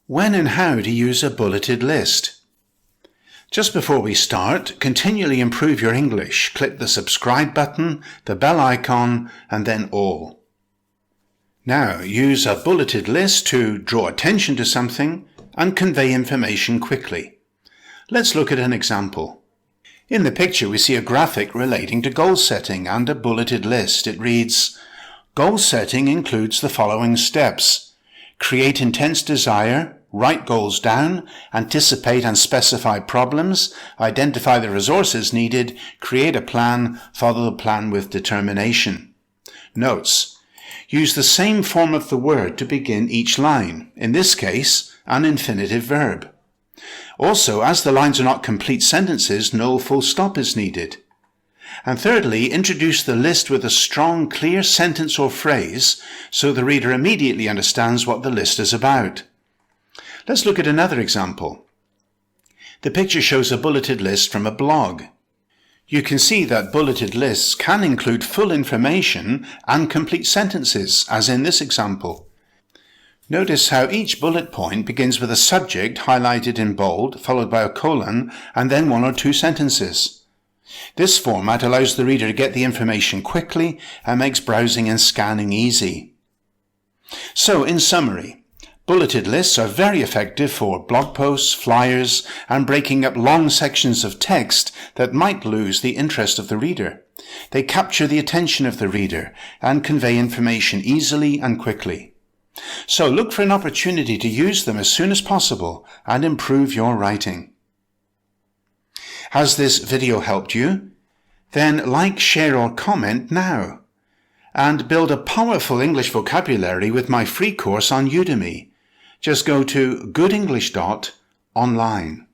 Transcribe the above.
When and how to use a bulleted list. Just before we start, continually improve your English. Click the subscribe button, the bell icon, and then all. Now, use a bulleted list to draw attention to something and convey information quickly. Let's look at an example. In the picture, we see a graphic relating to goal setting and a bulleted list. It reads, "Goal setting includes the following steps: create intense desire, write goals down, anticipate and specify problems, identify the resources needed, create a plan, follow the plan with determination." Notes: use the same form of the word to begin each line, in this case, an infinitive verb. Also, as the lines are not complete sentences, no full stop is needed. And thirdly, introduce the list with a strong, clear sentence or phrase so the reader immediately understands what the list is about. Let's look at another example. The picture shows a bulleted list from a blog. You can see that bulleted lists can include full information and complete sentences, as in this example. Notice how each bullet point begins with a subject highlighted in bold, followed by a colon, and then one or two sentences. This format allows the reader to get the information quickly and makes browsing and scanning easy. So, in summary, bulleted lists are very effective for blog posts, flyers, and breaking up long sections of text that might lose the interest of the reader. They capture the attention of the reader and convey information easily and quickly. So look for an opportunity to use them as soon as possible and improve your writing. Has this video helped you? Then like, share, or comment now. And build a powerful English vocabulary with my free course on Udemy. Just go to goodenglish.online.